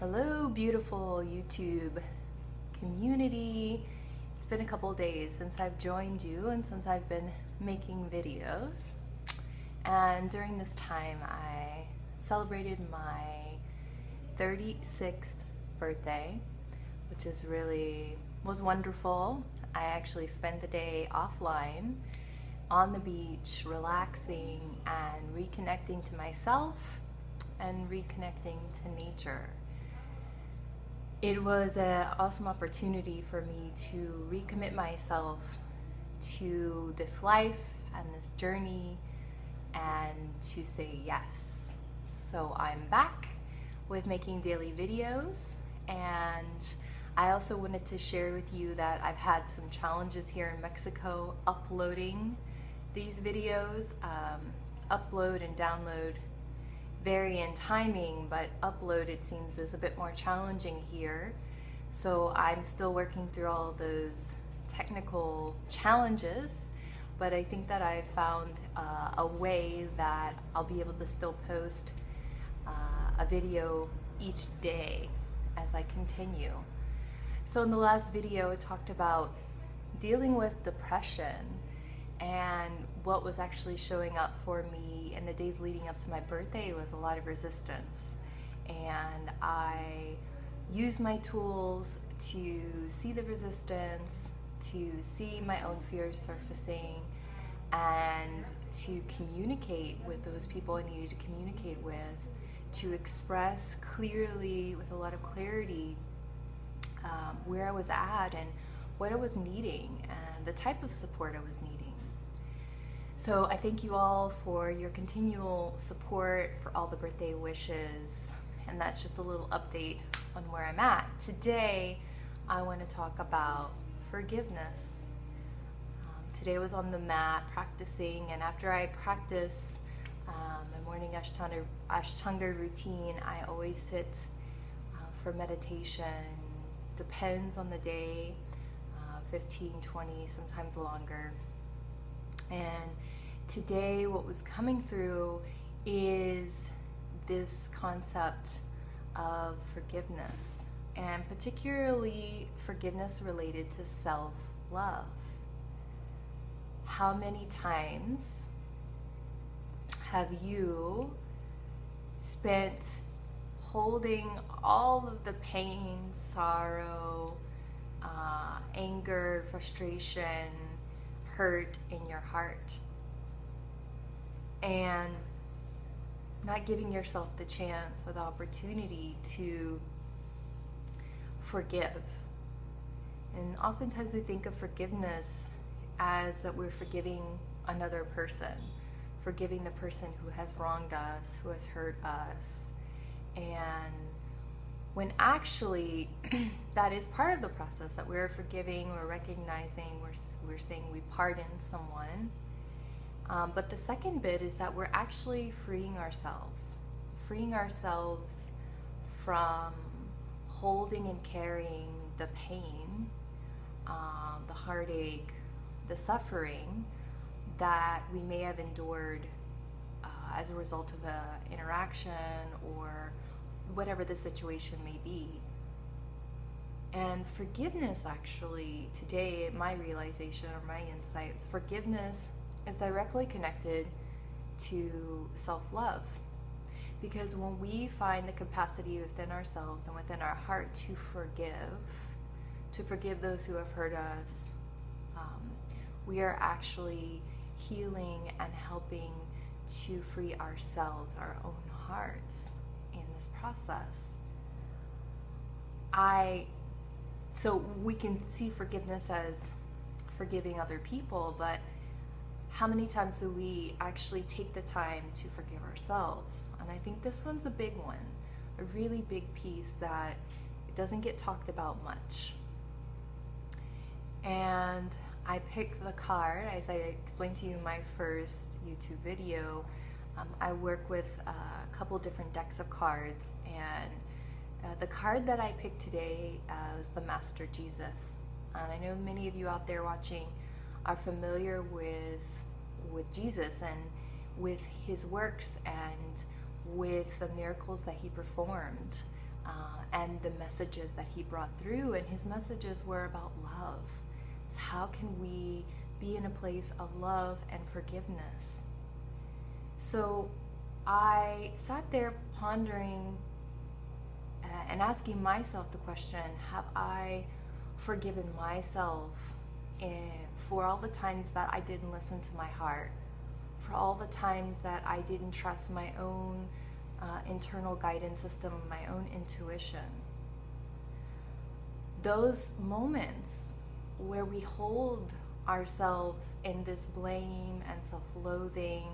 Hello, beautiful YouTube community. It's been a couple days since I've joined you and since I've been making videos. And during this time, I celebrated my 36th birthday, which was wonderful. I actually spent the day offline on the beach, relaxing and reconnecting to myself and reconnecting to nature. It was an awesome opportunity for me to recommit myself to this life and this journey and to say yes. So I'm back with making daily videos, and I also wanted to share with you that I've had some challenges here in Mexico uploading these videos. Upload and download vary in timing, but upload, it seems, is a bit more challenging here. So I'm still working through all of those technical challenges, but I think that I've found a way that I'll be able to still post a video each day as I continue. So in the last video, I talked about dealing with depression, and what was actually showing up for me in the days leading up to my birthday was a lot of resistance. And I used my tools to see the resistance, to see my own fears surfacing, and to communicate with those people I needed to communicate with, to express clearly, with a lot of clarity, where I was at and what I was needing and the type of support I was needing. So I thank you all for your continual support, for all the birthday wishes, and that's just a little update on where I'm at. Today, I want to talk about forgiveness. Today I was on the mat practicing, and after I practice my morning Ashtanga routine, I always sit for meditation. Depends on the day, 15, 20, sometimes longer. And today what was coming through is this concept of forgiveness, and particularly forgiveness related to self-love. How many times have you spent holding all of the pain, sorrow, anger, frustration, hurt in your heart, and not giving yourself the chance or the opportunity to forgive? And oftentimes we think of forgiveness as that we're forgiving another person, forgiving the person who has wronged us, who has hurt us. And when actually that is part of the process, that we're forgiving, we're recognizing, we're saying we pardon someone. But the second bit is that we're actually freeing ourselves from holding and carrying the pain, the heartache, the suffering that we may have endured as a result of an interaction or whatever the situation may be. And forgiveness, actually, today, my realization or my insights, forgiveness is directly connected to self-love. Because when we find the capacity within ourselves and within our heart to forgive those who have hurt us, we are actually healing and helping to free ourselves, our own hearts, in this process. So we can see forgiveness as forgiving other people, but how many times do we actually take the time to forgive ourselves? And I think this one's a big one, a really big piece that doesn't get talked about much. And I picked the card, as I explained to you in my first YouTube video. I work with a couple different decks of cards, and the card that I picked today is the Master Jesus. And I know many of you out there watching are familiar with Jesus and with his works and with the miracles that he performed, and the messages that he brought through. And his messages were about love. It's how can we be in a place of love and forgiveness? So I sat there pondering and asking myself the question, have I forgiven myself for all the times that I didn't listen to my heart, for all the times that I didn't trust my own internal guidance system, my own intuition? Those moments where we hold ourselves in this blame and self-loathing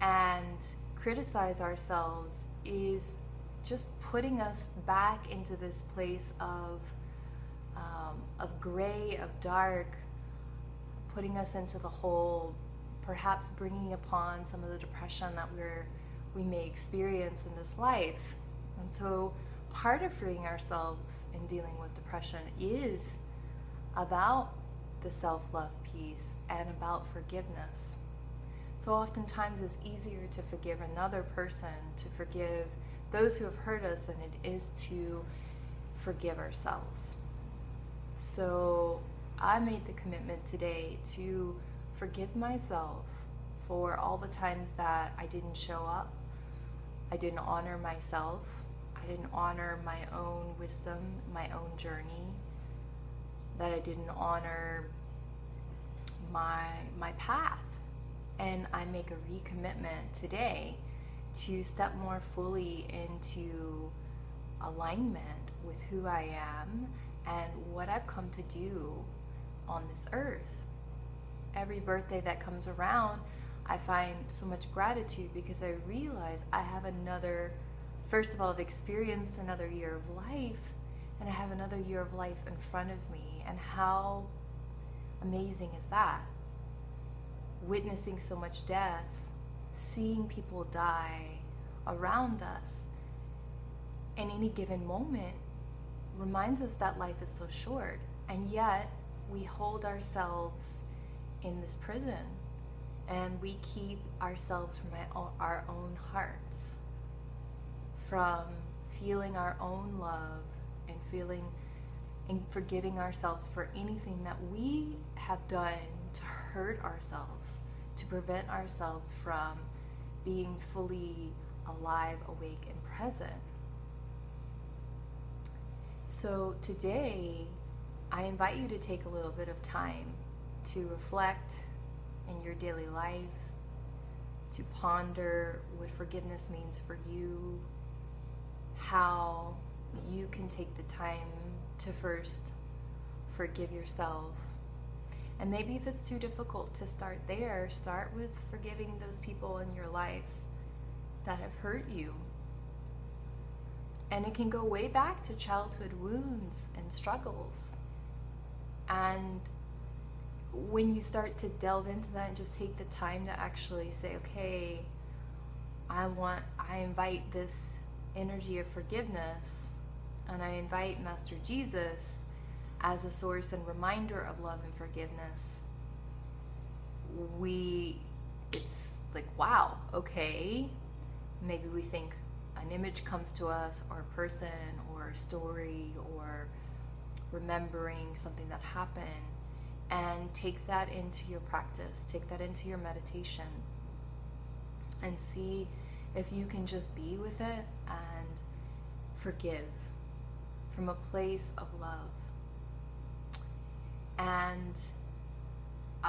and criticize ourselves is just putting us back into this place of gray, of dark, putting us into the hole, perhaps bringing upon some of the depression that we may experience in this life. And so part of freeing ourselves in dealing with depression is about the self-love piece and about forgiveness. So oftentimes it's easier to forgive another person, to forgive those who have hurt us, than it is to forgive ourselves. So I made the commitment today to forgive myself for all the times that I didn't show up, I didn't honor myself, I didn't honor my own wisdom, my own journey, that I didn't honor my path. And I make a recommitment today to step more fully into alignment with who I am and what I've come to do on this earth. Every birthday that comes around, I find so much gratitude because I realize I have first of all, I've experienced another year of life, and I have another year of life in front of me. And how amazing is that? Witnessing so much death, seeing people die around us in any given moment reminds us that life is so short, and yet we hold ourselves in this prison and we keep ourselves from our own hearts, from feeling our own love and feeling and forgiving ourselves for anything that we have done to hurt ourselves, to prevent ourselves from being fully alive, awake, and present. So today, I invite you to take a little bit of time to reflect in your daily life, to ponder what forgiveness means for you, how you can take the time to first forgive yourself. And maybe if it's too difficult to start there, start with forgiving those people in your life that have hurt you. And it can go way back to childhood wounds and struggles. And when you start to delve into that and just take the time to actually say, okay, I invite this energy of forgiveness, and I invite Master Jesus as a source and reminder of love and forgiveness, it's like, wow, okay. Maybe we think an image comes to us, or a person, or a story, or remembering something that happened, and take that into your practice, take that into your meditation, and see if you can just be with it and forgive from a place of love. And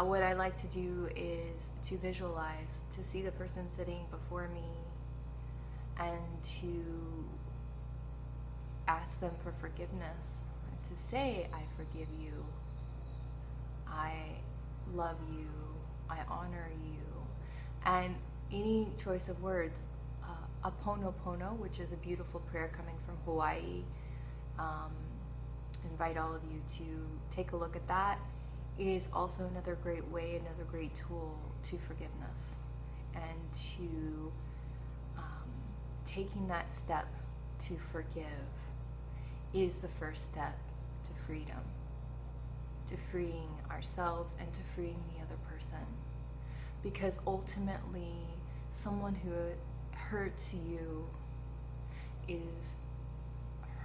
what I like to do is to visualize, to see the person sitting before me, and to ask them for forgiveness, and to say, I forgive you, I love you, I honor you. And any choice of words, Ho'oponopono, which is a beautiful prayer coming from Hawaii, invite all of you to take a look at that, is also another great way, another great tool to forgiveness, and to taking that step to forgive is the first step to freedom, to freeing ourselves and to freeing the other person. Because ultimately, someone who hurts you is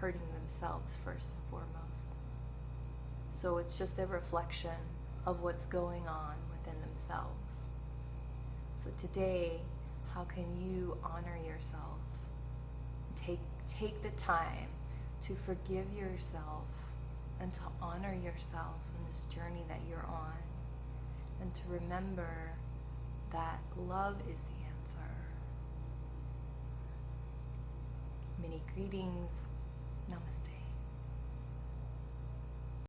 hurting themselves first and foremost. So it's just a reflection of what's going on within themselves. So today, how can you honor yourself? Take the time to forgive yourself and to honor yourself in this journey that you're on, and to remember that love is the answer. Many greetings. Namaste.